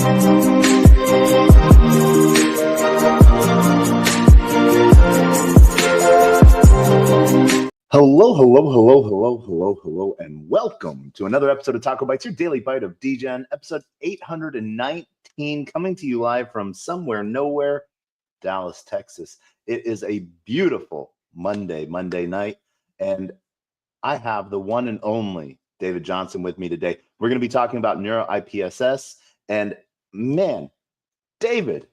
Hello, and welcome to another episode of TacoBytes, your daily bite of Degen, episode 819, coming to you live from somewhere, nowhere, Dallas, Texas. It is a beautiful Monday night, and I have the one and only David Johnson with me today. We're going to be talking about NeurIPS, and man, David,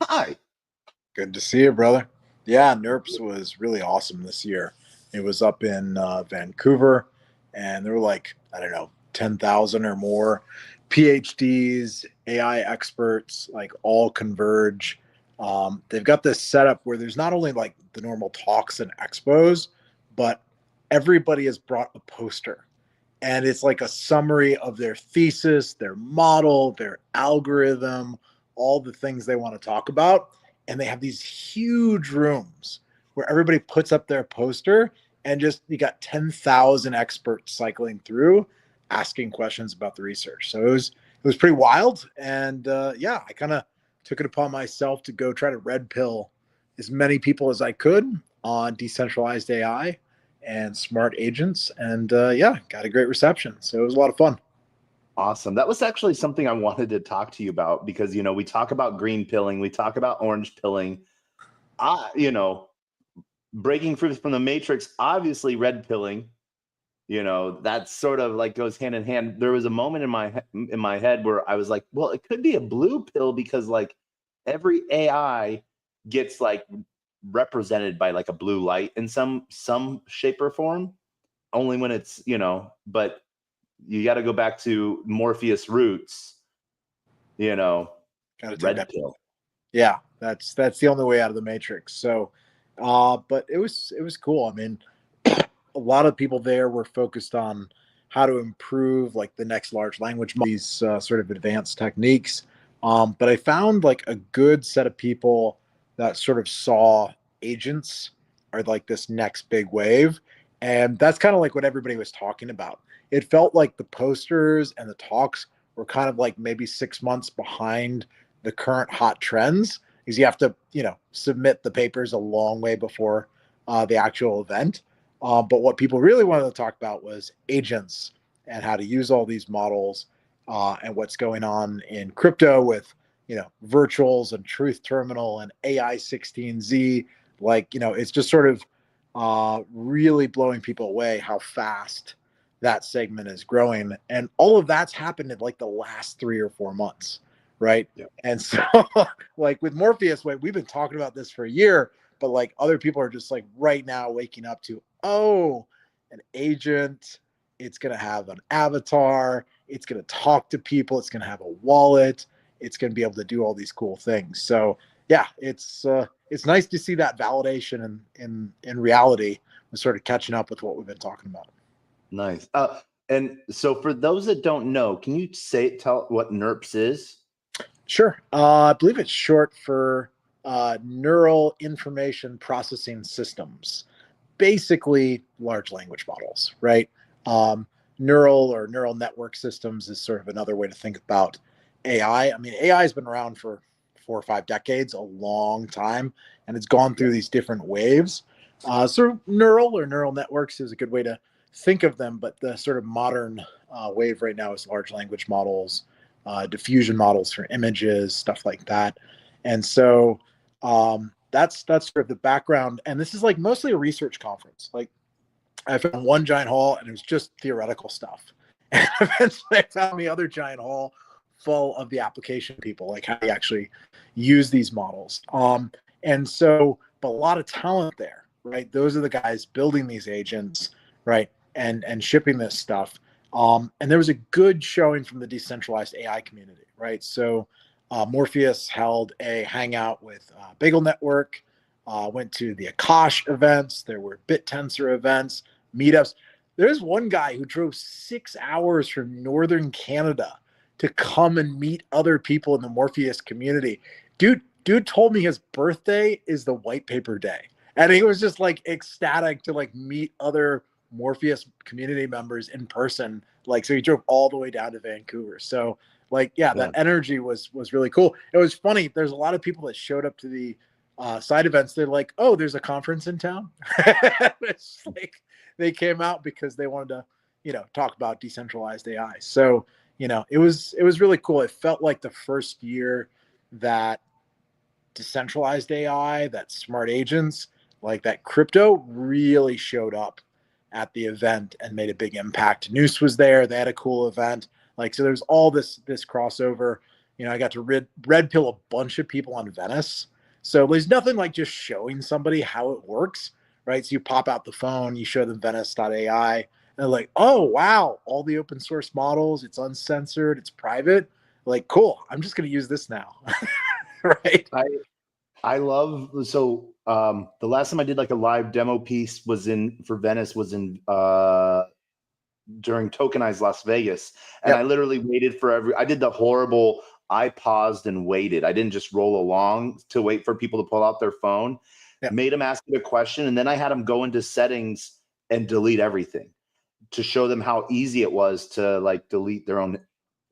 hi. Good to see you, brother. Yeah, NeurIPS was really awesome this year. It was up in Vancouver, and there were like, I don't know, 10,000 or more PhDs, AI experts, like all converge. They've got this setup where there's not only like the normal talks and expos, but everybody has brought a poster. And it's like a summary of their thesis, their model, their algorithm, all the things they want to talk about. And they have these huge rooms where everybody puts up their poster and just you got 10,000 experts cycling through asking questions about the research. So it was pretty wild. And yeah, I kind of took it upon myself to go try to red pill as many people as I could on decentralized AI and smart agents. And yeah, got a great reception. So it was a lot of fun. Awesome. That was actually something I wanted to talk to you about because, we talk about green pilling, we talk about orange pilling. Breaking free from the matrix, obviously red pilling, that sort of like goes hand in hand. There was a moment in my head where I was like, well, it could be a blue pill because like every AI gets like represented by like a blue light in some shape or form, only when it's, but you got to go back to Morpheus roots, red pill. Yeah, that's the only way out of the matrix. So, but it was cool. I mean, a lot of people there were focused on how to improve like the next large language model, these sort of advanced techniques. But I found like a good set of people that sort of saw agents are like this next big wave. And that's kind of like what everybody was talking about. It felt like the posters and the talks were kind of like maybe 6 months behind the current hot trends because you have to, submit the papers a long way before the actual event. But what people really wanted to talk about was agents and how to use all these models and what's going on in crypto with, virtuals and truth terminal and AI 16Z. Like, it's just sort of really blowing people away how fast that segment is growing. And all of that's happened in like the last 3 or 4 months. Right. Yep. And so like with Morpheus, we've been talking about this for a year, but like other people are just like right now waking up to, oh, an agent, it's going to have an avatar, it's going to talk to people, it's going to have a wallet, it's going to be able to do all these cool things. So yeah, it's nice to see that validation in reality and sort of catching up with what we've been talking about. Nice. And so for those that don't know, can you tell what NeurIPS is? Sure. I believe it's short for Neural Information Processing Systems, basically large language models, right? Neural or neural network systems is sort of another way to think about AI. I mean, AI has been around for 4 or 5 decades, a long time, and it's gone through these different waves. So neural or neural networks is a good way to think of them, but the sort of modern wave right now is large language models, diffusion models for images, stuff like that. And so that's sort of the background. And this is like mostly a research conference. Like I found one giant hall and it was just theoretical stuff. And eventually I found the other giant hall full of the application people, like how you actually use these models. And so, but a lot of talent there, right? Those are the guys building these agents, right? And shipping this stuff. And there was a good showing from the decentralized AI community, right? So Morpheus held a hangout with Bagel Network, went to the Akash events. There were BitTensor events, meetups. There's one guy who drove 6 hours from Northern Canada to come and meet other people in the Morpheus community. Dude told me his birthday is the white paper day. And he was just like ecstatic to like meet other Morpheus community members in person. Like, so he drove all the way down to Vancouver. So Like, yeah, that energy was really cool. It was funny. There's a lot of people that showed up to the side events. They're like, oh, there's a conference in town. It's like they came out because they wanted to, talk about decentralized AI. So, it was really cool. It felt like the first year that decentralized AI, that smart agents, like that crypto really showed up at the event and made a big impact. Noose was there. They had a cool event. Like, so there's all this crossover. I got to red pill a bunch of people on Venice. So there's nothing like just showing somebody how it works, right? So you pop out the phone, you show them Venice.ai, and they're like, oh, wow, all the open source models, it's uncensored, it's private. Like, cool, I'm just going to use this now. Right. I love, so the last time I did like a live demo piece for Venice was in during Tokenized Las Vegas. And I literally waited for I did the horrible, I paused and waited. I didn't just roll along to wait for people to pull out their phone, made them ask me a question. And then I had them go into settings and delete everything to show them how easy it was to like delete their own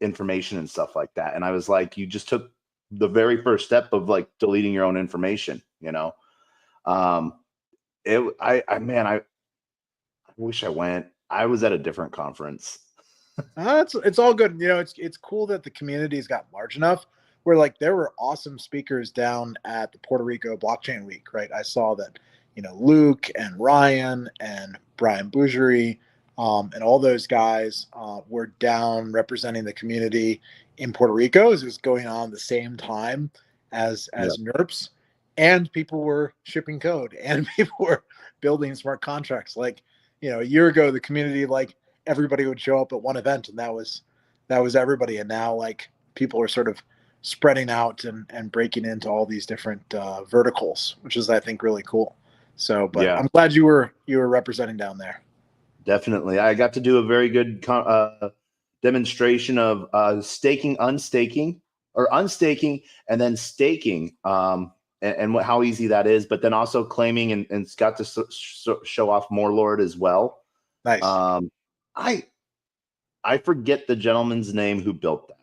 information and stuff like that. And I was like, you just took the very first step of like deleting your own information, I wish I went. I was at a different conference. It's all good. It's cool that the community's got large enough where like there were awesome speakers down at the Puerto Rico Blockchain Week, right? I saw that, Luke and Ryan and Brian Bougerie, and all those guys were down representing the community in Puerto Rico as it was going on the same time as NeurIPS, and people were shipping code and people were building smart contracts. Like, a year ago, the community, like everybody would show up at one event and that was everybody. And now like people are sort of spreading out and breaking into all these different verticals, which is, I think, really cool. So, but I'm glad you were representing down there. Definitely. I got to do a very good demonstration of staking, unstaking, and then staking, and how easy that is, but then also claiming and got to show off Morelord as well. Nice. I forget the gentleman's name who built that.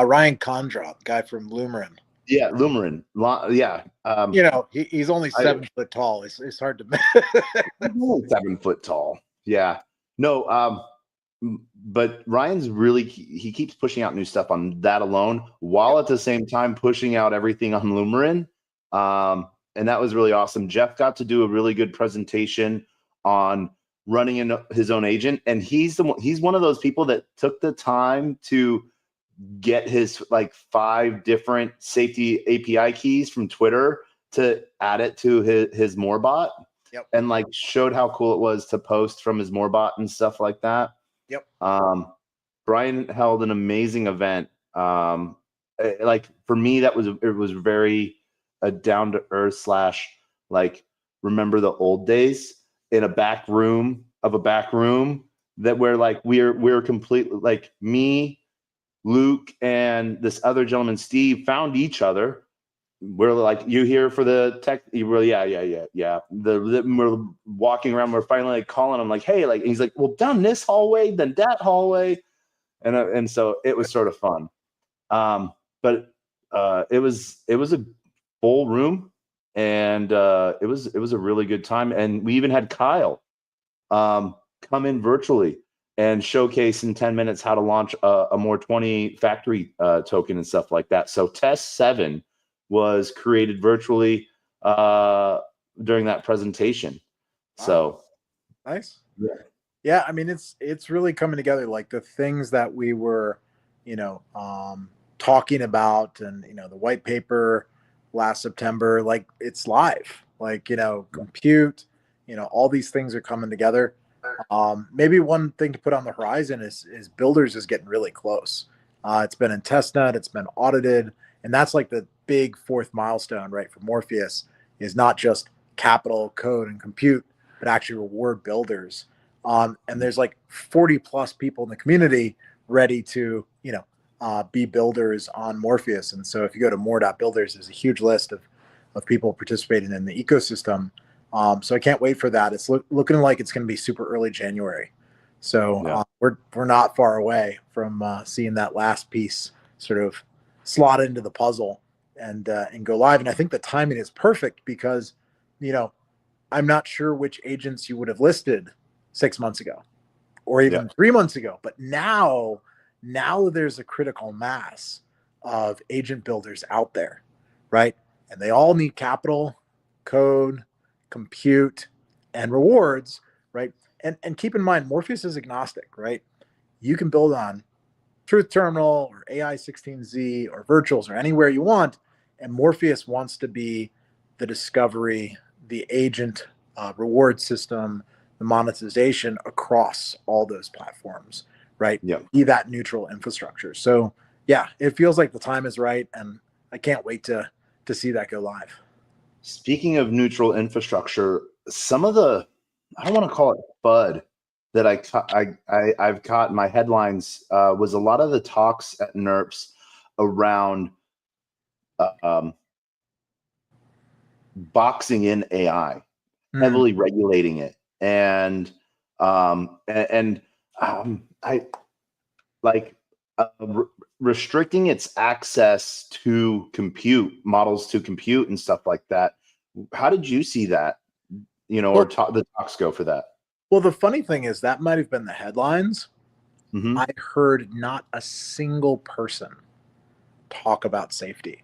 Ryan Condra, guy from Lumerin. Yeah, Lumerin. Yeah. He's only 7 foot tall. It's hard to 7 foot tall. Yeah. No, but Ryan's really, he keeps pushing out new stuff on that alone, while at the same time pushing out everything on Lumerin. And that was really awesome. Jeff got to do a really good presentation on running his own agent. And he's one of those people that took the time to get his like 5 different safety API keys from Twitter to add it to his Moorbot. And like showed how cool it was to post from his Moorbot and stuff like that. Brian held an amazing event. Like for me, it was very down to earth / like remember the old days in a back room that where like we're completely like me, Luke, and this other gentleman, Steve, found each other. We're like, you here for the tech? We're yeah. We're walking around. We're finally like calling him like, hey, like, and he's like, well, down this hallway, then that hallway, and so it was sort of fun. But it was a full room, and it was a really good time. And we even had Kyle come in virtually and showcase in 10 minutes how to launch a more 20 factory token and stuff like that. So test 7 was created virtually during that presentation. Wow. So nice. Yeah. I mean, it's really coming together. Like the things that we were, talking about, and the white paper last September, like it's live. Like compute, all these things are coming together. Maybe one thing to put on the horizon is Builders is getting really close. It's been in testnet, it's been audited, and that's like the big 4th milestone, right, for Morpheus, is not just capital, code, and compute, but actually reward builders. And there's like 40 plus people in the community ready to, be builders on Morpheus. And so if you go to more.builders, there's a huge list of people participating in the ecosystem. So I can't wait for that. It's looking like it's going to be super early January. So Yeah. we're not far away from seeing that last piece sort of slot into the puzzle and go live. And I think the timing is perfect because, you know, I'm not sure which agents you would have listed 6 months ago or Yeah. even 3 months ago, but now there's a critical mass of agent builders out there, right? And they all need capital, code, compute, and rewards, right? And keep in mind, Morpheus is agnostic, right? You can build on Truth Terminal or AI16Z or virtuals or anywhere you want, and Morpheus wants to be the discovery, the agent reward system, the monetization across all those platforms, right? Yeah. Be that neutral infrastructure. So yeah, it feels like the time is right, and I can't wait to see that go live. Speaking of neutral infrastructure, some of the, I don't want to call it FUD that I've caught in my headlines was a lot of the talks at NeurIPS around um, boxing in AI, heavily regulating it, and I like restricting its access to compute models, to compute and stuff like that. How did you see that? Or the talks go for that? Well, the funny thing is that might have been the headlines. Mm-hmm. I heard not a single person talk about safety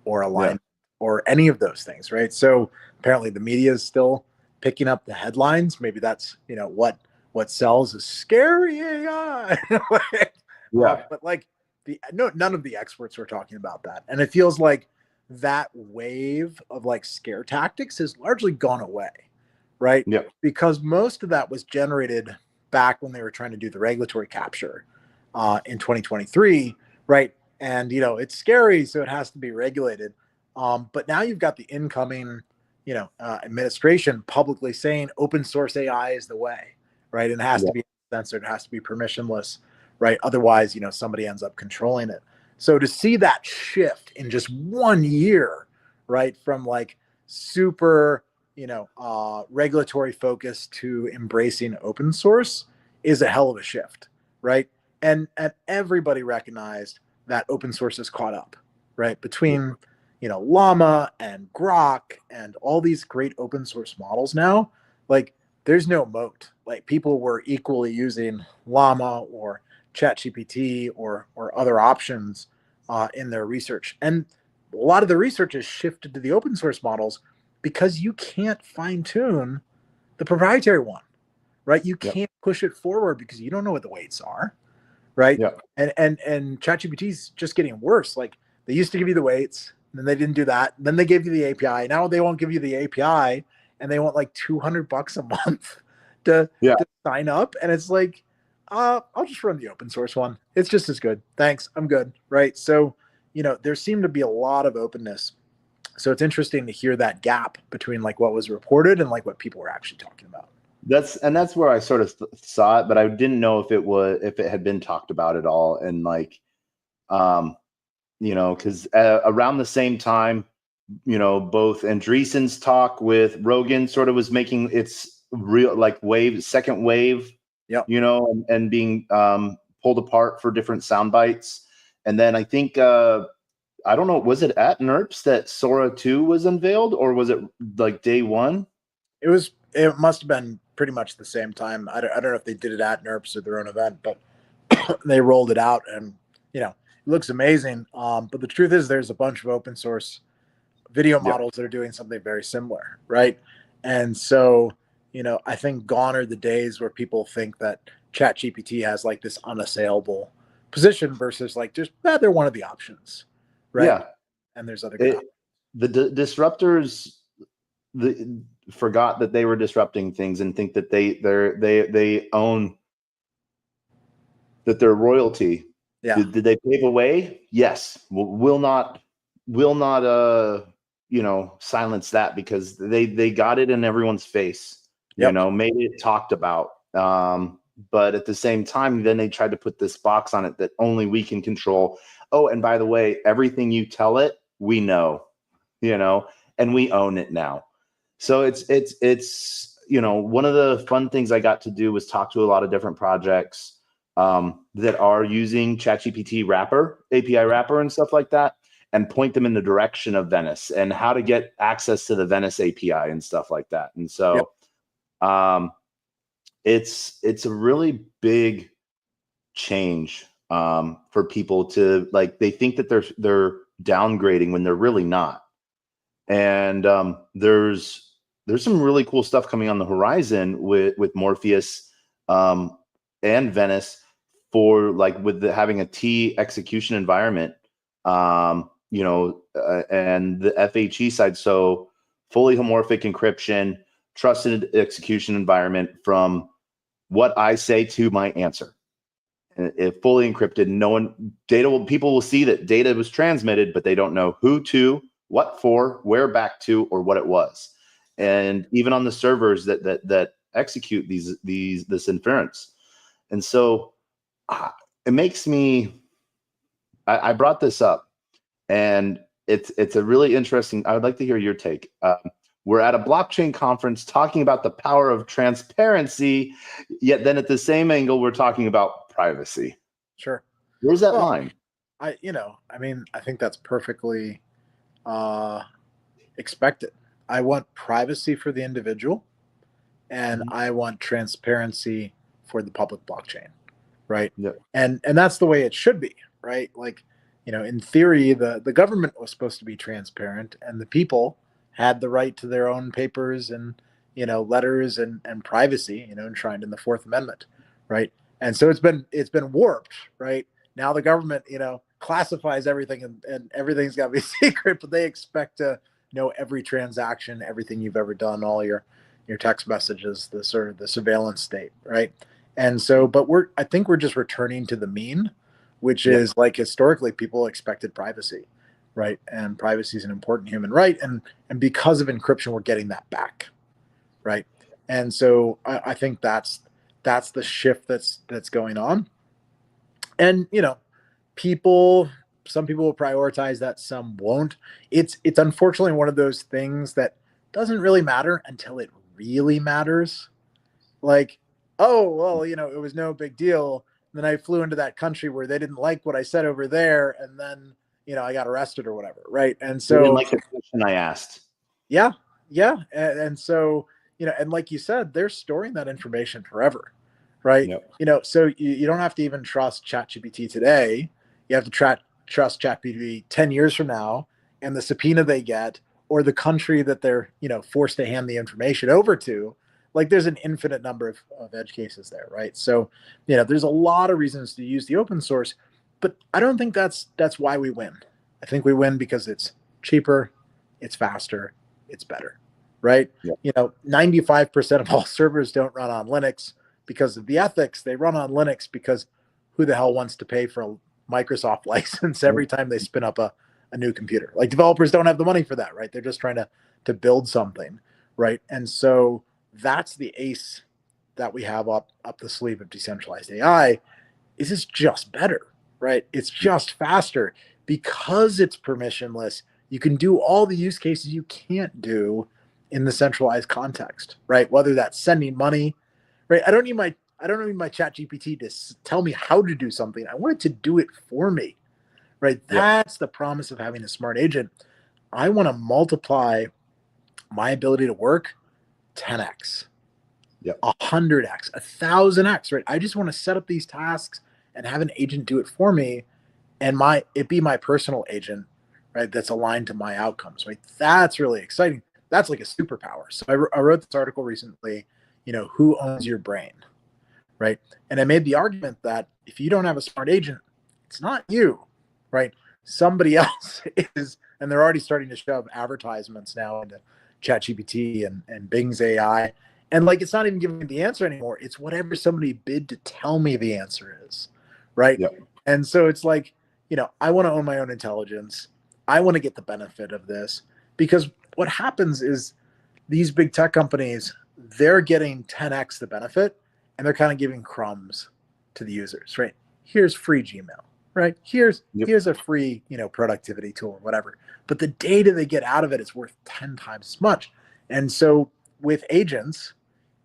or alignment or any of those things, right? So apparently the media is still picking up the headlines. Maybe that's what sells is scary AI. But like none of the experts were talking about that, and it feels like that wave of like scare tactics has largely gone away, right? Yeah. Because most of that was generated back when they were trying to do the regulatory capture in 2023, right? And it's scary, so it has to be regulated. But now you've got the incoming, administration publicly saying open source AI is the way, right? And it has to be censored, it has to be permissionless, right? Otherwise, somebody ends up controlling it. So to see that shift in just 1 year, right, from like super, regulatory focus to embracing open source is a hell of a shift, right? And everybody recognized that open source is caught up, right? Between Llama and Grok and all these great open source models now, like there's no moat. Like people were equally using Llama or ChatGPT or other options in their research, and a lot of the research has shifted to the open source models because you can't fine tune the proprietary one, right? You can't push it forward because you don't know what the weights are, right? Yeah. And ChatGPT is just getting worse. Like they used to give you the weights, then they didn't do that. Then they gave you the API. Now they won't give you the API, and they want like $200 a month to sign up. And it's like, I'll just run the open source one. It's just as good. Thanks, I'm good, right? So there seemed to be a lot of openness. So it's interesting to hear that gap between like what was reported and like what people were actually talking about. That's where I sort of saw it, but I didn't know if it had been talked about at all. And like, because around the same time, both Andreessen's talk with Rogan sort of was making its real like second wave, and being pulled apart for different sound bites. And then I think I don't know, was it at NeurIPS that Sora 2 was unveiled, or was it like day one? It must have been pretty much the same time. I don't know if they did it at NeurIPS or their own event, but they rolled it out, and it looks amazing. But the truth is, there's a bunch of open source video models that are doing something very similar, right? And so, I think gone are the days where people think that ChatGPT has like this unassailable position versus like just they're one of the options, right? Yeah, and there's other good the disruptors forgot that they were disrupting things and think that they own, that they're royalty. Did they pave a way? Yes. Will not silence that, because they got it in everyone's face, made it talked about. But at the same time, then they tried to put this box on it that only we can control. Oh, and by the way, everything you tell it, we know, and we own it now. So it's one of the fun things I got to do was talk to a lot of different projects that are using ChatGPT wrapper, API wrapper and stuff like that, and point them in the direction of Venice and how to get access to the Venice API and stuff like that. And so it's a really big change for people to, like, they think that they're downgrading when they're really not. And there's some really cool stuff coming on the horizon with Morpheus and Venice for, like, with having a T execution environment, and the FHE side. So fully homomorphic encryption, trusted execution environment from what I say to my answer. If fully encrypted, people will see that data was transmitted, but they don't know who to, what for, where back to, or what it was. And even on the servers that execute this inference. And so it makes me, I brought this up, and it's a really interesting, I would like to hear your take. We're at a blockchain conference talking about the power of transparency, yet then at the same angle, we're talking about privacy. Sure. Where's that line? I think that's perfectly expected. I want privacy for the individual, and I want transparency for the public blockchain, right? Yep. And that's the way it should be, right? Like, in theory, the government was supposed to be transparent, and the people had the right to their own papers and letters and privacy, enshrined in the Fourth Amendment, right? And so it's been warped, right? Now the government, classifies everything, and everything's got to be secret, but they expect to know every transaction, everything you've ever done, all your text messages, the sort of the surveillance state, right? And so, but I think we're just returning to the mean, which is, like, historically people expected privacy, right? And privacy is an important human right, and because of encryption, we're getting that back, right? And so I think that's the shift that's going on. And some people will prioritize that, some won't. It's unfortunately one of those things that doesn't really matter until it really matters. Like, oh well, it was no big deal. And then I flew into that country where they didn't like what I said over there, and then I got arrested or whatever, right? And so, they didn't like the question I asked. Yeah, and so and like you said, they're storing that information forever, right? Yep. So you don't have to even trust ChatGPT today. You have to trust ChatGPT 10 years from now, and the subpoena they get, or the country that they're forced to hand the information over to. Like, there's an infinite number of edge cases there, right? So there's a lot of reasons to use the open source, but I don't think that's why we win. I think we win because it's cheaper, it's faster, it's better, right? Yep. 95% of all servers don't run on Linux because of the ethics. They run on Linux because who the hell wants to pay for a Microsoft license every time they spin up a new computer? Like, developers don't have the money for that, right? They're just trying to build something, right? And so that's the ace that we have up the sleeve of decentralized AI. Is it's just better, right? It's just faster because it's permissionless. You can do all the use cases you can't do in the centralized context, right? Whether that's sending money, right? I don't need my chat GPT to tell me how to do something. I want it to do it for me, right? That's the promise of having a smart agent. I want to multiply my ability to work 10x, 100x, 1,000x, right? I just want to set up these tasks and have an agent do it for me, and it be my personal agent, right? That's aligned to my outcomes, right? That's really exciting. That's like a superpower. So I wrote this article recently, who owns your brain, right? And I made the argument that if you don't have a smart agent, it's not you, right? Somebody else is, and they're already starting to shove advertisements now into ChatGPT and Bing's AI. And, like, it's not even giving me the answer anymore. It's whatever somebody bid to tell me the answer is, right? Yep. And so it's like, I want to own my own intelligence. I want to get the benefit of this, because what happens is these big tech companies, they're getting 10x the benefit, and they're kind of giving crumbs to the users, right? Here's free Gmail, right? Here's a free, productivity tool or whatever. But the data they get out of it is worth 10 times as much. And so with agents,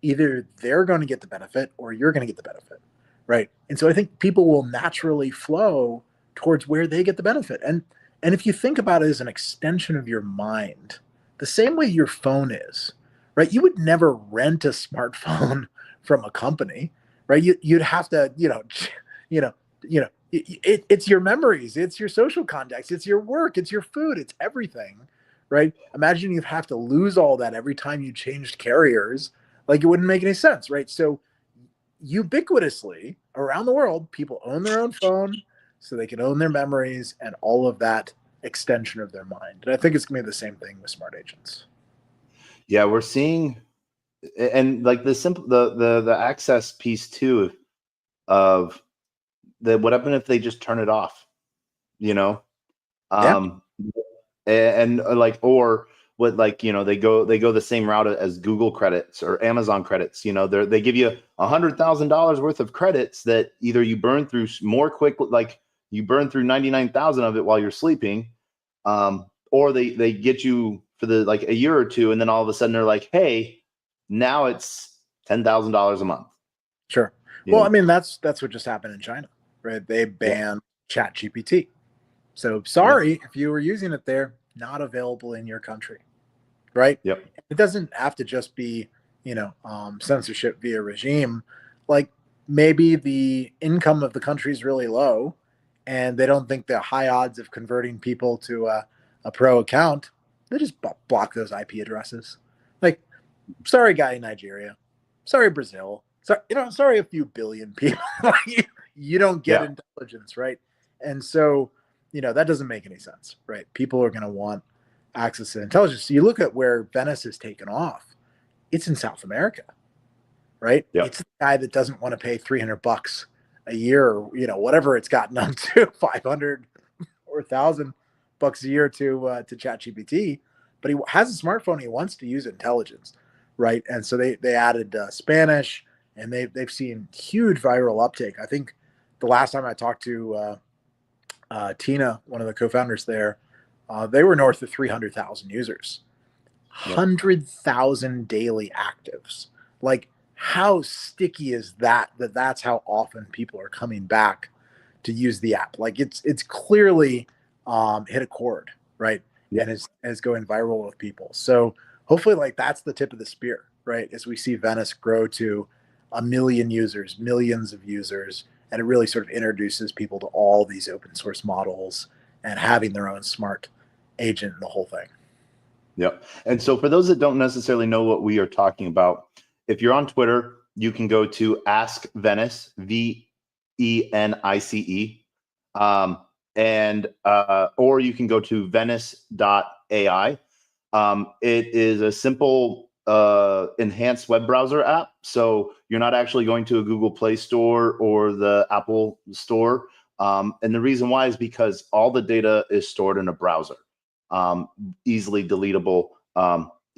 either they're going to get the benefit or you're going to get the benefit, right? And so I think people will naturally flow towards where they get the benefit. And if you think about it as an extension of your mind, the same way your phone is, right? You would never rent a smartphone from a company, right? You'd have to, you know, it's your memories, it's your social contacts, it's your work, it's your food, it's everything, right? Imagine you'd have to lose all that every time you changed carriers. Like, it wouldn't make any sense, right? So ubiquitously around the world, people own their own phone so they can own their memories and all of that extension of their mind. And I think it's going to be the same thing with smart agents. Yeah, we're seeing, and like the simple, the access piece too of the, what happened if they just turn it off, you know? Yeah. And like, or what, like, they go the same route as Google credits or Amazon credits. They give you $100,000 worth of credits that either you burn through more quickly, like you burn through 99,000 of it while you're sleeping, or they get you for the like a year or two, and then all of a sudden they're like, hey, now it's $10,000 a month. Sure. Well, I mean, that's what just happened in China, right? They banned ChatGPT. So sorry if you were using it there, not available in your country, right? Yep. It doesn't have to just be, censorship via regime. Like, maybe the income of the country is really low and they don't think the high odds of converting people to a pro account. They just block those IP addresses. Like, sorry, guy in Nigeria. Sorry, Brazil. Sorry, sorry, a few billion people. You don't get intelligence, right? And so, that doesn't make any sense, right? People are going to want access to intelligence. So you look at where Venice has taken off. It's in South America, right? Yep. It's the guy that doesn't want to pay $300 a year, or whatever it's gotten up to, 500 or $1,000 a year to ChatGPT, but he has a smartphone. He wants to use intelligence, right? And so they added Spanish, and they've seen huge viral uptake. I think the last time I talked to Tina, one of the co-founders there, they were north of 300,000 users, 100,000 daily actives. Like, how sticky is that? That's how often people are coming back to use the app. Like, it's clearly hit a chord, right? And is going viral with people. So hopefully, like, that's the tip of the spear, right? As we see Venice grow to 1 million users, millions of users, and it really sort of introduces people to all these open source models and having their own smart agent and the whole thing. Yep. And so for those that don't necessarily know what we are talking about, if you're on Twitter, you can go to Ask Venice, VENICE, or you can go to venice.ai. It is a simple enhanced web browser app. So you're not actually going to a Google Play Store or the Apple Store. And the reason why is because all the data is stored in a browser, easily deletable.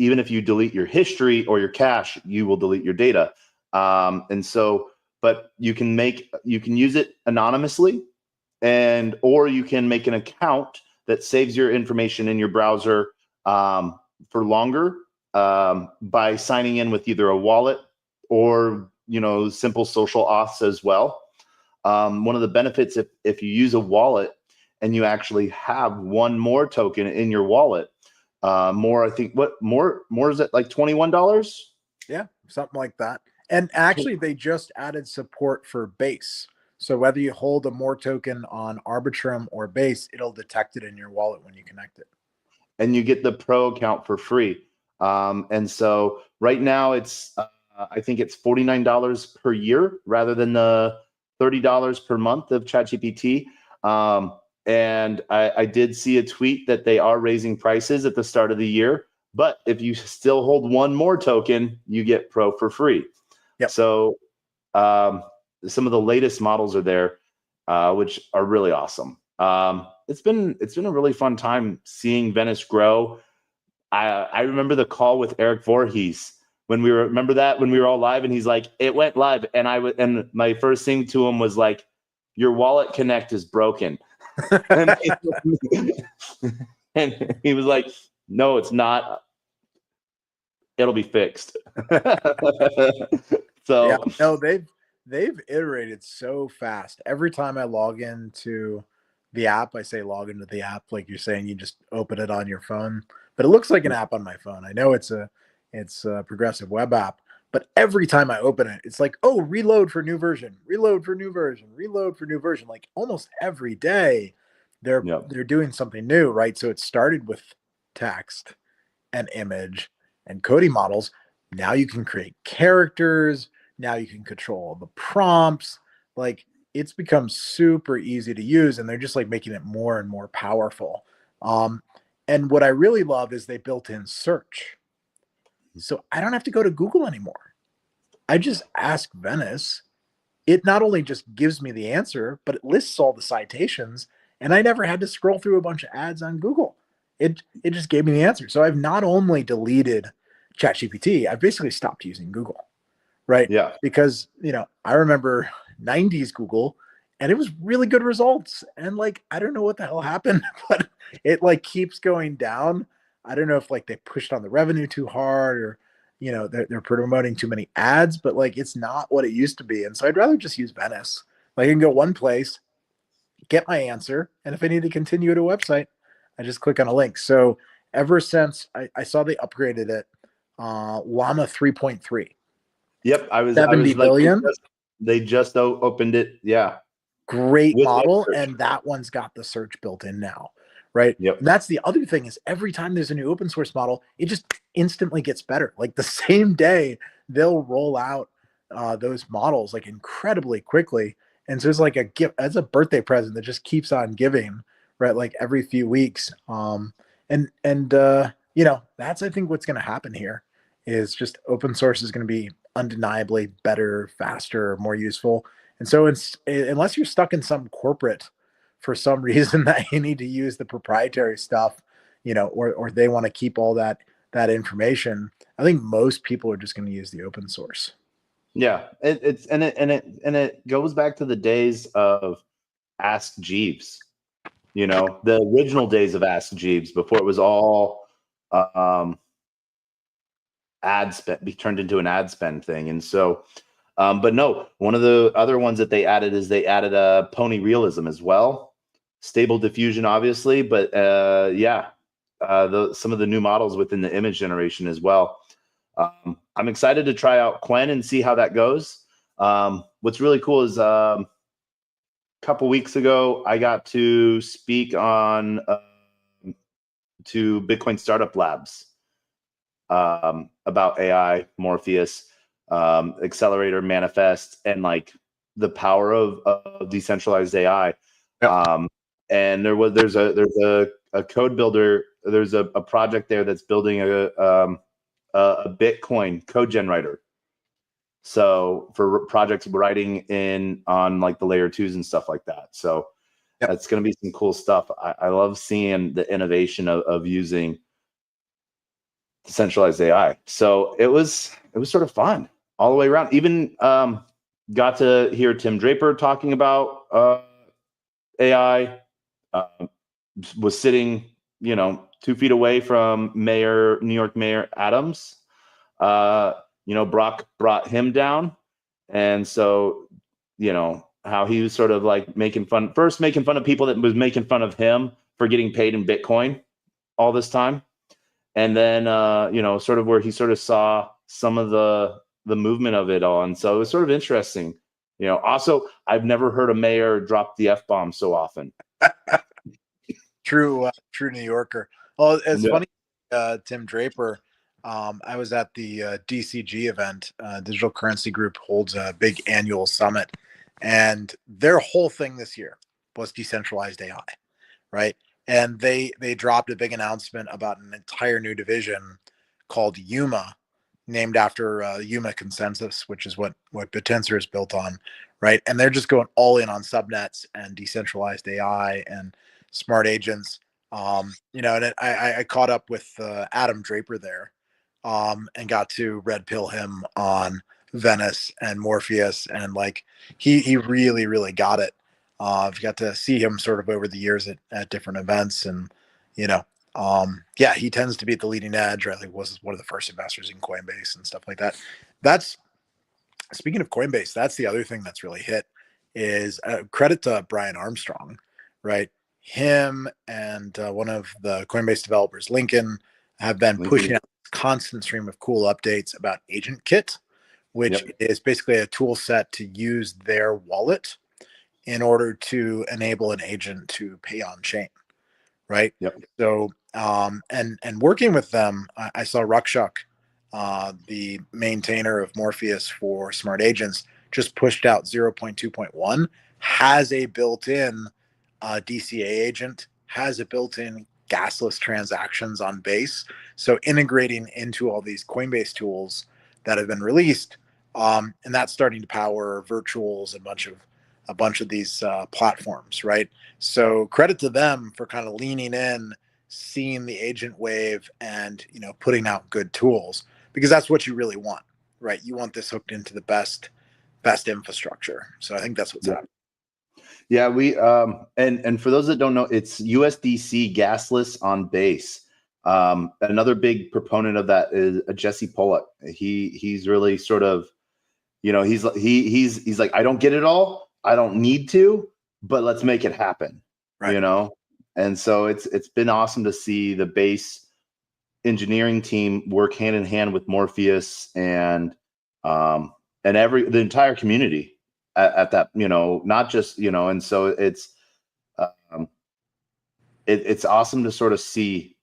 Even if you delete your history or your cache, you will delete your data. But you can use it anonymously, or you can make an account that saves your information in your browser for longer by signing in with either a wallet or simple social auths as well. One of the benefits, if you use a wallet and you actually have one more token in your wallet, I think more is it, like $21? Yeah, something like that. And actually, they just added support for Base. So whether you hold a more token on Arbitrum or Base, it'll detect it in your wallet when you connect it. And you get the pro account for free. And so right now it's I think it's $49 per year rather than the $30 per month of ChatGPT. And I did see a tweet that they are raising prices at the start of the year. But if you still hold one more token, you get pro for free. Yep. So some of the latest models are there, which are really awesome. It's been a really fun time seeing Venice grow. I remember the call with Eric Voorhees when we were all live, and he's like, it went live, and my first thing to him was like, your wallet connect is broken. and he was like, no, it's not. it'll be fixed. Yeah, So no, they've iterated so fast. Every time I log into the app, I say log into the app, like you're saying, you just open it on your phone. But it looks like an app on my phone. I know it's a progressive web app, but every time I open it, it's like, oh, reload for new version, reload for new version, reload for new version. Like almost every day, yeah, they're doing something new, right? So it started with text and image and coding models. Now you can create characters. Now you can control the prompts. Like it's become super easy to use, and they're just like making it more and more powerful. Um, and what I really love is they built in search. So I don't have to go to Google anymore. I just ask Venice. It not only just gives me the answer, but it lists all the citations, and I never had to scroll through a bunch of ads on Google. It just gave me the answer. So I've not only deleted ChatGPT, I've basically stopped using Google, right? yeah, Because I remember 90s Google, and it was really good results. And like I don't know what the hell happened, but it like keeps going down. I don't know if like they pushed on the revenue too hard, or they're promoting too many ads, but like it's not what it used to be. And so I'd rather just use Venice. Like I can go one place, get my answer, and if I need to continue to a website, I just click on a link. So ever since I saw they upgraded it, Llama 3.3, yep. I 70 was like, billion, they just opened it. Yeah, great with web model, search. and that one's got the search built in now, right? Yep. And that's the other thing, is every time there's a new open source model, it just instantly gets better. Like the same day they'll roll out those models like incredibly quickly. And so it's like a gift, as a birthday present that just keeps on giving, right? Like every few weeks. And that's, I think, what's going to happen here is just open source is going to be undeniably better, faster, more useful. And so unless you're stuck in some corporate for some reason that you need to use the proprietary stuff, or they want to keep all that information, I think most people are just going to use the open source. Yeah, it goes back to the days of Ask Jeeves. The original days of Ask Jeeves before it was all um, ad spend, be turned into an ad spend thing. And so, but no, one of the other ones that they added is they added a pony realism as well, stable diffusion, obviously, but yeah, some of the new models within the image generation as well. I'm excited to try out Quen and see how that goes. What's really cool is a couple weeks ago, I got to speak on to Bitcoin Startup Labs about AI, Morpheus, Accelerator, Manifest, and like the power of decentralized AI. Yep. And there's a code builder. There's a project there that's building a Bitcoin code generator. So for projects writing in on like the layer 2s and stuff like that. So Yep. that's going to be some cool stuff. I love seeing the innovation of using decentralized AI. So it was sort of fun all the way around. Even got to hear Tim Draper talking about AI. Was sitting, 2 feet away from New York Mayor Adams. Brock brought him down, and so how he was sort of like making fun of people that was making fun of him for getting paid in Bitcoin all this time. And then sort of where he sort of saw some of the movement of it all. And so it was sort of interesting. Also, I've never heard a mayor drop the F-bomb so often. True New Yorker. Well, it's Yeah. funny, Tim Draper. I was at the DCG event. Digital Currency Group holds a big annual summit, and their whole thing this year was decentralized AI, right? And they dropped a big announcement about an entire new division called Yuma, named after Yuma Consensus, which is what Bitensor is built on, right? And they're just going all in on subnets and decentralized AI and smart agents. And I caught up with Adam Draper there, and got to red pill him on Venice and Morpheus, and like he really really got it. I've got to see him sort of over the years at different events, and Yeah, he tends to be at the leading edge, right? Like was one of the first investors in Coinbase and stuff like that. That's Speaking of Coinbase, that's the other thing that's really hit is credit to Brian Armstrong, right? Him and one of the Coinbase developers, Lincoln, have been pushing Lincoln. out a constant stream of cool updates about Agent Kit, which Yep. is basically a tool set to use their wallet in order to enable an agent to pay on chain, right? Yep. So, and working with them, I saw Rakshak, the maintainer of Morpheus for smart agents, just pushed out 0.2.1, has a built-in DCA agent, has a built-in gasless transactions on base. So integrating into all these Coinbase tools that have been released, and that's starting to power virtuals and a bunch of these platforms, right? So credit to them for kind of leaning in, seeing the agent wave, and putting out good tools, because that's what you really want, right? You want this hooked into the best infrastructure. So I think that's what's Yep. happening. Yeah, we and for those that don't know, it's USDC gasless on base. Another big proponent of that is Jesse Pollock. He's really sort of, he's like, I don't get it all, I don't need to, but let's make it happen. Right. And so it's been awesome to see the base engineering team work hand in hand with Morpheus and the entire community at that, not just, and so um, it's awesome to sort of see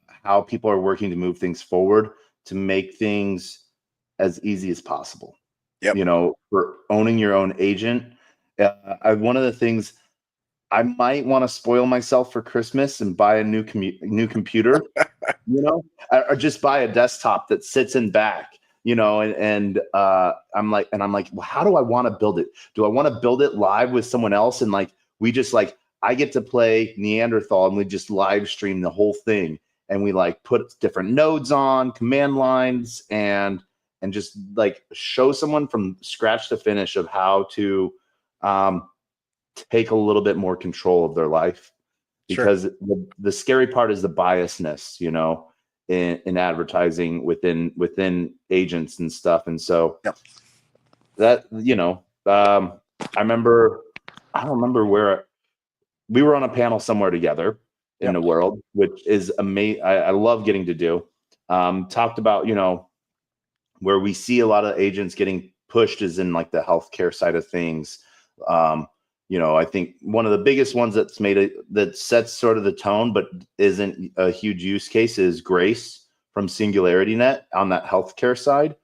how people are working to move things forward to make things as easy as possible. Yep. For owning your own agent. One of the things I might want to spoil myself for Christmas and buy a new computer, or just buy a desktop that sits in back, and I'm like, well, how do I want to build it? Do I want to build it live with someone else? And like, I get to play Neanderthal and we just live stream the whole thing. And we like put different nodes on command lines and just like show someone from scratch to finish of how to take a little bit more control of their life. Because Sure. the scary part is the biasness, in advertising within agents and stuff. And so Yep. that, I don't remember where we were on a panel somewhere together in Yep. the world, which is amazing. I love getting to do. Talked about, where we see a lot of agents getting pushed is in like the healthcare side of things. I think one of the biggest ones that sets sort of the tone, but isn't a huge use case, is Grace from SingularityNet on that healthcare side.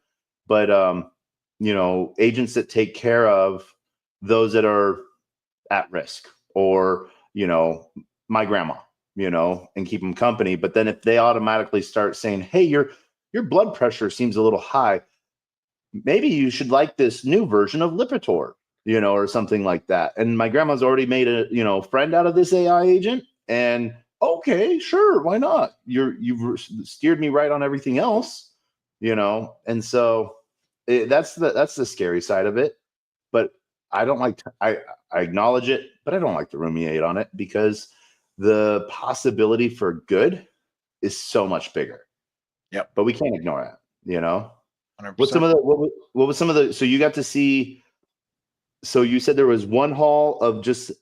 But agents that take care of those that are at risk, or my grandma, and keep them company. But then if they automatically start saying, hey, your blood pressure seems a little high, maybe you should like this new version of Lipitor, or something like that. And my grandma's already made a friend out of this AI agent, and okay, sure, why not? You've steered me right on everything else, and so that's the scary side of it. But I don't like I acknowledge it, but I don't like to ruminate on it, because the possibility for good is so much bigger. Yep. But we can't ignore it. 100%. What was some of the, so you got to see, so you said there was one hall of just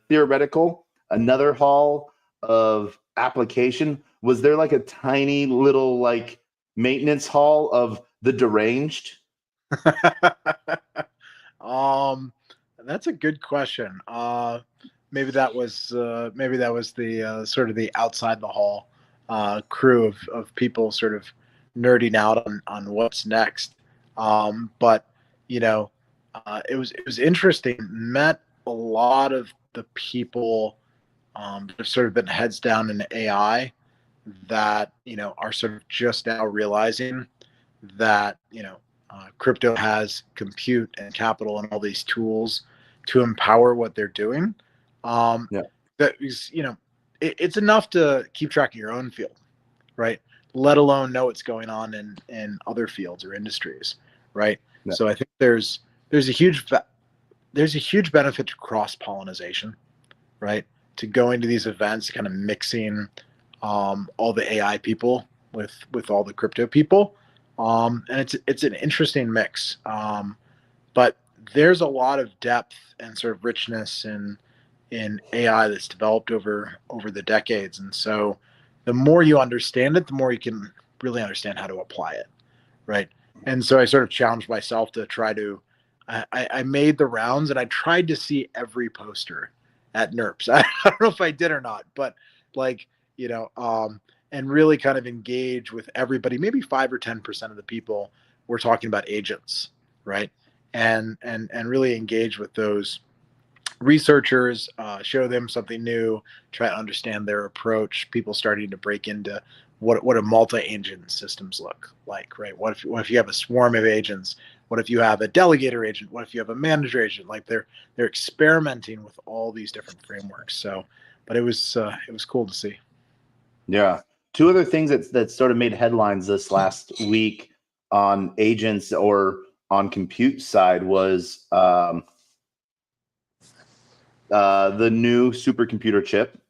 theoretical, another hall of application. Was there like a tiny little like maintenance hall of the deranged? That's a good question. Maybe that was the sort of the outside the hall crew of people sort of nerding out on what's next. But it was interesting. Met a lot of the people that have sort of been heads down in AI that are sort of just now realizing that crypto has compute and capital and all these tools to empower what they're doing. Yeah. That is, it's enough to keep track of your own field, right? Let alone know what's going on in other fields or industries, right? Yeah. So I think there's a huge benefit to cross pollination, right? To going to these events, kind of mixing all the AI people with all the crypto people, and it's an interesting mix. But there's a lot of depth and sort of richness in AI that's developed over the decades, and so the more you understand it, the more you can really understand how to apply it, right? And so I sort of challenged myself to try to. I made the rounds and I tried to see every poster at NeurIPS. I don't know if I did or not, but like and really kind of engage with everybody. Maybe 5 or 10% of the people were talking about agents, right? And really engage with those researchers, show them something new, try to understand their approach. People starting to break into what a multi-agent systems look like, right? What if you have a swarm of agents? What if you have a delegator agent? What if you have a manager agent? Like they're experimenting with all these different frameworks. So, but it was cool to see. Yeah. Two other things that sort of made headlines this last week on agents or on compute side was the new supercomputer chip.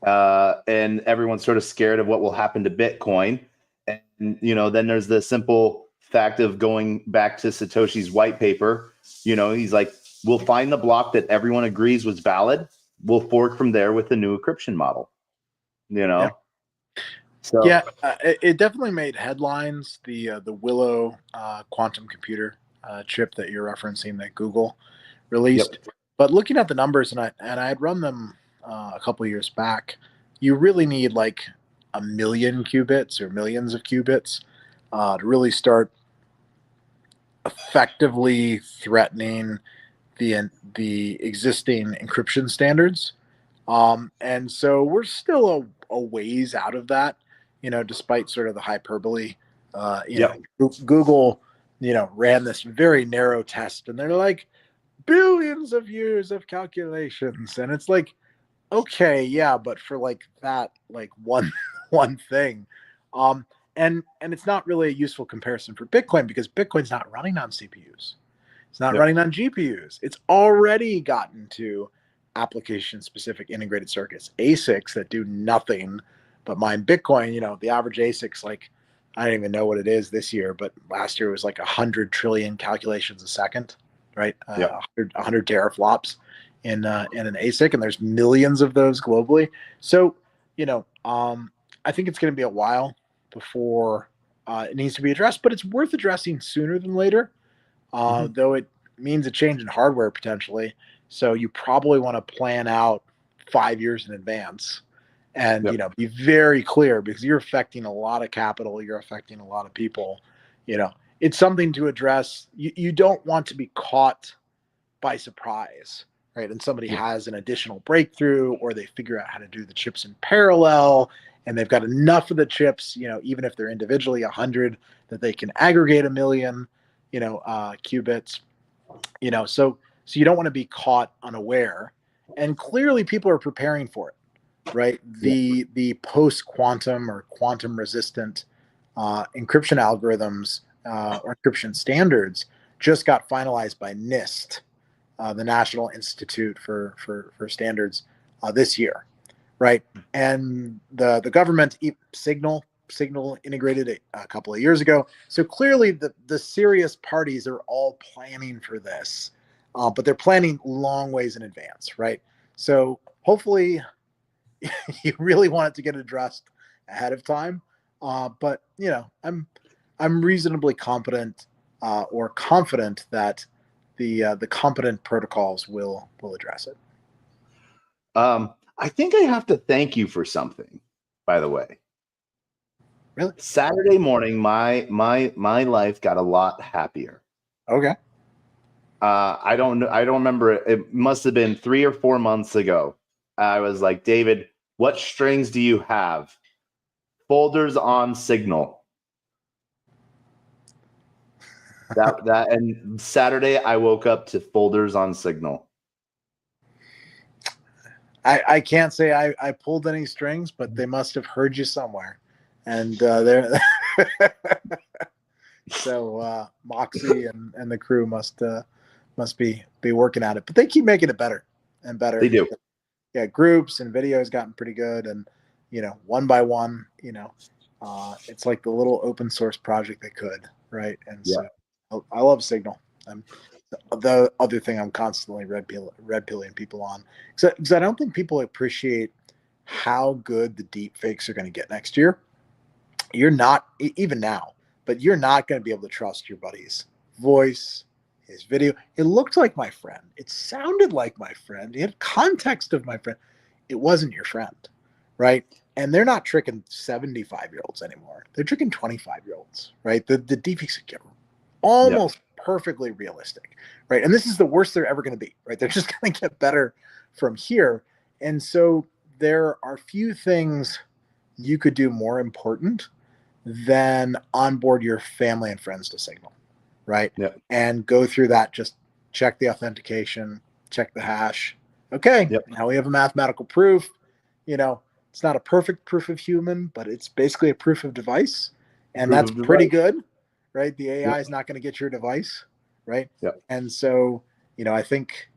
And everyone's sort of scared of what will happen to Bitcoin. And, then there's the simple fact of going back to Satoshi's white paper. He's like, we'll find the block that everyone agrees was valid. We'll fork from there with the new encryption model, Yeah. So yeah, it definitely made headlines. The Willow quantum computer chip that you're referencing that Google released. Yep. But looking at the numbers, and I had run them a couple of years back, you really need like a million qubits or millions of qubits to really start effectively threatening the existing encryption standards. And so we're still a ways out of that, despite sort of the hyperbole. Yep. Google, ran this very narrow test, and they're like billions of years of calculations, and it's like, okay, yeah, but for like that, like one one thing, and it's not really a useful comparison for Bitcoin because Bitcoin's not running on CPUs. It's not Yep. running on GPUs. It's already gotten to application specific integrated circuits, ASICs that do nothing but mine Bitcoin. The average ASIC's like, I don't even know what it is this year, but last year it was like 100 trillion calculations a second, right? Yep. 100 teraflops in an ASIC, and there's millions of those globally. So, I think it's going to be a while before it needs to be addressed, but it's worth addressing sooner than later. Though it means a change in hardware potentially. So you probably want to plan out 5 years in advance and, Yep. be very clear because you're affecting a lot of capital. You're affecting a lot of people. It's something to address. You don't want to be caught by surprise, right? And somebody has an additional breakthrough, or they figure out how to do the chips in parallel, and they've got enough of the chips, even if they're individually 100, that they can aggregate a million, qubits, so you don't want to be caught unaware. And clearly people are preparing for it, right? The post quantum or quantum resistant encryption algorithms or encryption standards just got finalized by NIST, the National Institute for Standards, this year, right? And the government Signal integrated it a couple of years ago. So clearly the serious parties are all planning for this, but they're planning long ways in advance, right? So hopefully you really want it to get addressed ahead of time. But I'm reasonably competent or confident that the competent protocols will address it. I think I have to thank you for something, by the way. Really? Saturday morning, my life got a lot happier. Okay. I don't remember it. It must have been 3 or 4 months ago. I was like, David, what strings do you have? Folders on Signal. That and Saturday I woke up to folders on Signal. I can't say I pulled any strings, but they must have heard you somewhere, and they're so Moxie and the crew must be working at it. But they keep making it better and better. They do. Yeah, groups and videos gotten pretty good, and one by one, it's like the little open source project they could, right? And Yeah. so I love Signal. The other thing I'm constantly red pilling people on, because I don't think people appreciate how good the deep fakes are going to get next year. You're not, even now, but you're not going to be able to trust your buddy's voice, his video. It looked like my friend. It sounded like my friend. It had context of my friend. It wasn't your friend, right? And they're not tricking 75-year-olds anymore. They're tricking 25-year-olds, right? The deepfakes get almost perfectly realistic, right? And this is the worst they're ever going to be, right? They're just going to get better from here. And so there are few things you could do more important than onboard your family and friends to Signal, right? Yeah. And go through that, just check the authentication, check the hash. Okay, Yep. now we have a mathematical proof. It's not a perfect proof of human, but it's basically a proof of device. And Proof that's of pretty device. good, right? The AI is not going to get your device, right? Yep. And so, I think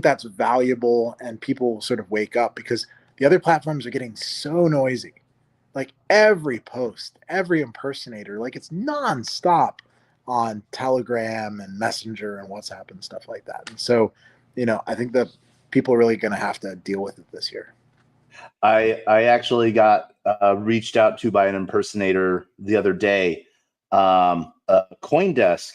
that's valuable, and people sort of wake up, because the other platforms are getting so noisy. Like every post, every impersonator, like it's nonstop on Telegram and Messenger and WhatsApp and stuff like that. And so, I think that people are really going to have to deal with it this year. I actually got reached out to by an impersonator the other day, a CoinDesk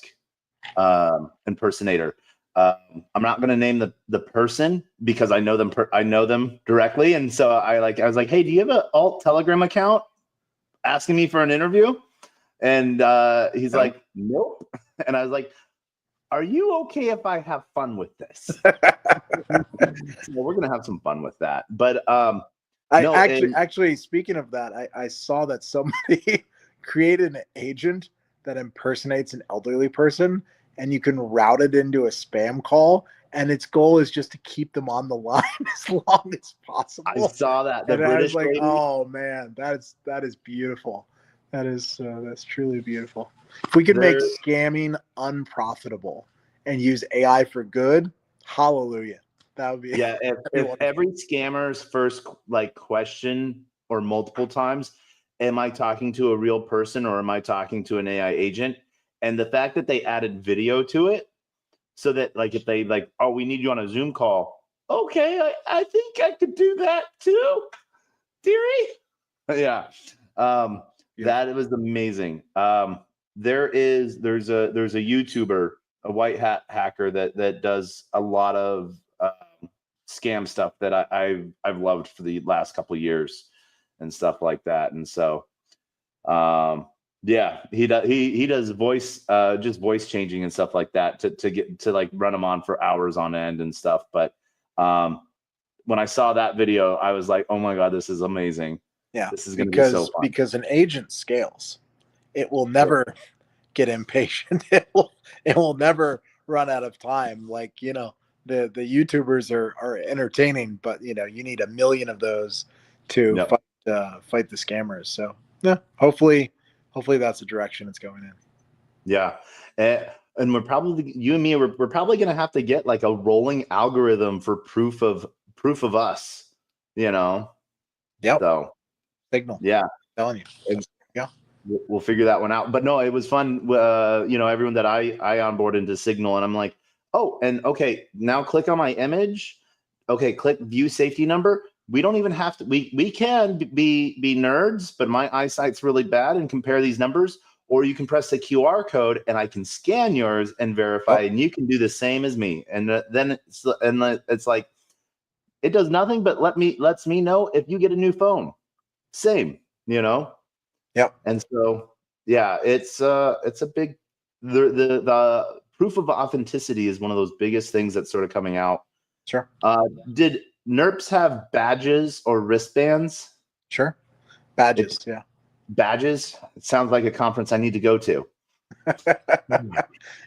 impersonator. I'm not going to name the person because I know them. I know them directly, and so I was like, "Hey, do you have an alt Telegram account asking me for an interview?" And he's like, "Nope." And I was like, "Are you okay if I have fun with this?" So we're gonna have some fun with that. But no, actually, speaking of that, I saw that somebody created an agent that impersonates an elderly person, and you can route it into a spam call, and its goal is just to keep them on the line as long as possible. I saw that. The and British I was like, lady. oh man, that is beautiful. That's truly beautiful. If we could make scamming unprofitable and use AI for good, hallelujah. That would be if every scammer's first question, or multiple times, am I talking to a real person or am I talking to an AI agent? And the fact that they added video to it, so that if they oh, we need you on a Zoom call. Okay, I think I could do that too, dearie. Yeah. That was amazing. There's a YouTuber, a white hat hacker that does a lot of scam stuff that I've loved for the last couple of years and stuff like that. And so he does voice just voice changing and stuff like that to get to run them on for hours on end and stuff. But when I saw that video, I was like, oh my God, this is amazing. Yeah, this is going to be so fun. Because an agent scales. It will never get impatient. It will never run out of time. The YouTubers are entertaining, but you need 1 million of those to fight the scammers. So yeah, hopefully that's the direction it's going in. Yeah. And we're probably, you and me, we're probably going to have to get a rolling algorithm for proof of us, Yep. So Signal. Yeah. I'm telling you. Yeah. We'll figure that one out. But no, it was fun. Everyone that I onboarded into Signal, and I'm like, oh, and okay, now click on my image. Okay, click view safety number. We don't even have to. We can be nerds, but my eyesight's really bad, and compare these numbers. Or you can press the QR code, and I can scan yours and verify, and you can do the same as me. And then it's like, it does nothing but lets me know if you get a new phone. Same, Yep. And so, yeah, it's a big, the proof of authenticity is one of those biggest things that's sort of coming out. Sure. Did NeurIPS have badges or wristbands? Sure. Badges. Yeah. Badges. It sounds like a conference I need to go to.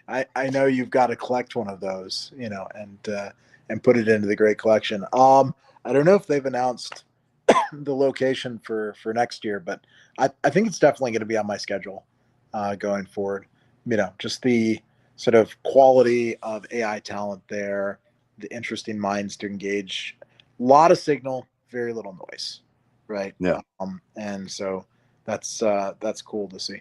I know you've got to collect one of those, and put it into the great collection. I don't know if they've announced the location for next year, but I think it's definitely going to be on my schedule going forward. Just the sort of quality of AI talent there, the interesting minds to engage, a lot of signal, very little noise, right? Yeah. And so that's cool to see.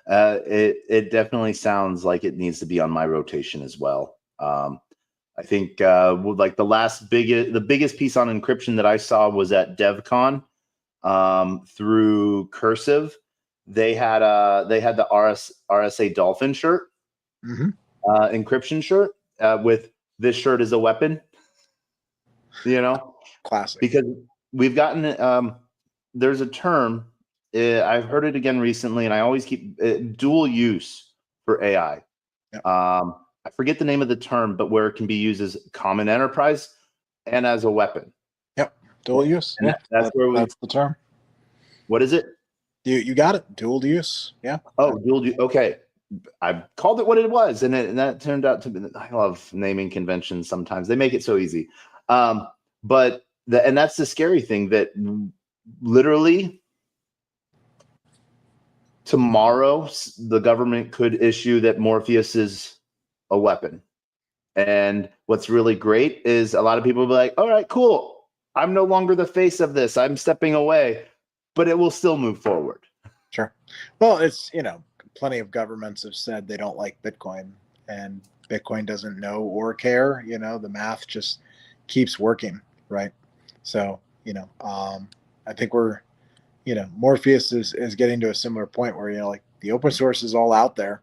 It definitely sounds like it needs to be on my rotation as well. I think like the biggest piece on encryption that I saw was at DevCon through Cursive. They had the RSA Dolphin shirt, encryption shirt with "This shirt is a weapon." Classic. Because we've gotten there's a term I've heard it again recently, and I always keep dual use for AI. Yep. I forget the name of the term, but where it can be used as common enterprise and as a weapon. Yep. Dual use. Yeah. That's the term. What is it? You got it. Dual use. Yeah. Oh, dual use. Okay. I called it what it was, and that turned out to be. I love naming conventions. Sometimes they make it so easy, but that's the scary thing, that literally tomorrow the government could issue that Morpheus is a weapon. And what's really great is a lot of people will be like, all right, cool, I'm no longer the face of this, I'm stepping away, but it will still move forward. Sure. Well, it's, plenty of governments have said they don't like Bitcoin, and Bitcoin doesn't know or care. The math just keeps working, right? So, I think we're, Morpheus is getting to a similar point where, like, the open source is all out there,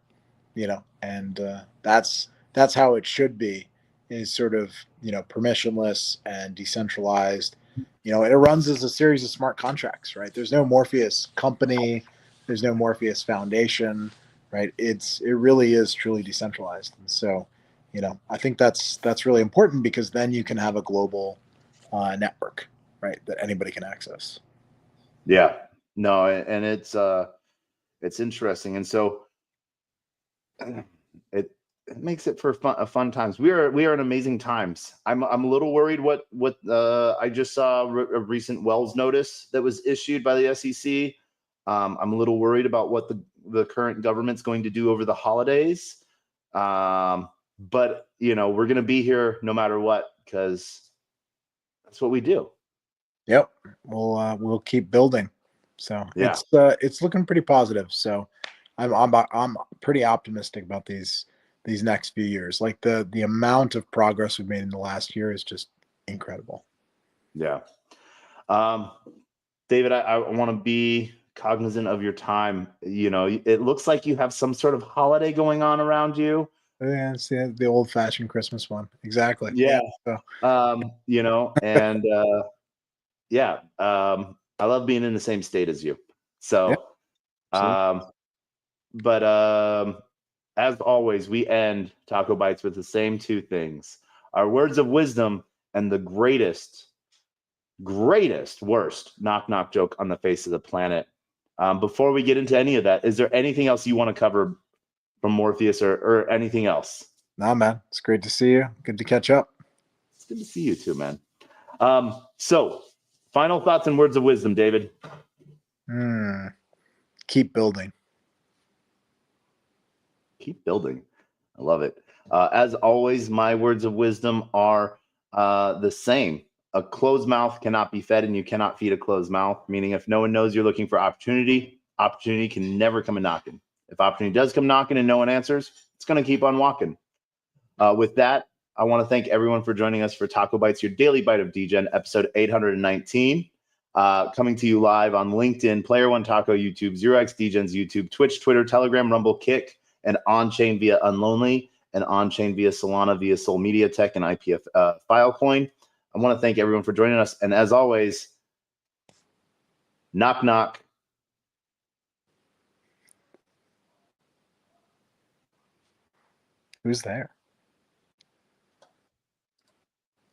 and that's how it should be, is sort of, permissionless and decentralized. It runs as a series of smart contracts, right? There's no Morpheus company, there's no Morpheus Foundation, right? It really is truly decentralized. And so, I think that's really important, because then you can have a global network, right, that anybody can access. Yeah, no, and it's interesting, and so it makes it for fun times. We are in amazing times. I'm a little worried what I just saw a recent Wells notice that was issued by the SEC. I'm a little worried about what the current government's going to do over the holidays. But we're going to be here no matter what, because that's what we do. Yep, we'll keep building. So Yeah. it's looking pretty positive. So I'm pretty optimistic about these next few years. Like, the amount of progress we've made in the last year is just incredible. Yeah. David, I want to be cognizant of your time. It looks like you have some sort of holiday going on around you. Yeah, it's the old-fashioned Christmas one. Exactly. Yeah. So, And yeah, I love being in the same state as you. yeah. So, but as always, we end TacoBytes with the same two things: our words of wisdom and the greatest worst knock knock joke on the face of the planet. Before we get into any of that, is there anything else you want to cover from Morpheus, or anything else? No, man, it's great to see you. Good to catch up. It's good to see you too, man. So final thoughts and words of wisdom, David. Keep building. Keep building. I love it. As always, my words of wisdom are the same. A closed mouth cannot be fed, and you cannot feed a closed mouth. Meaning, if no one knows you're looking for opportunity can never come a knocking. If opportunity does come knocking and no one answers, it's going to keep on walking. With that, I want to thank everyone for joining us for TacoBytes, your daily bite of Degen, episode 819. Coming to you live on LinkedIn, Player One Taco, YouTube, 0xDegen's YouTube, Twitch, Twitter, Telegram, Rumble, Kick, and on-chain via Unlonely, and on-chain via Solana, via Sol Media Tech, and IPF Filecoin. I want to thank everyone for joining us. And as always, knock, knock. Who's there?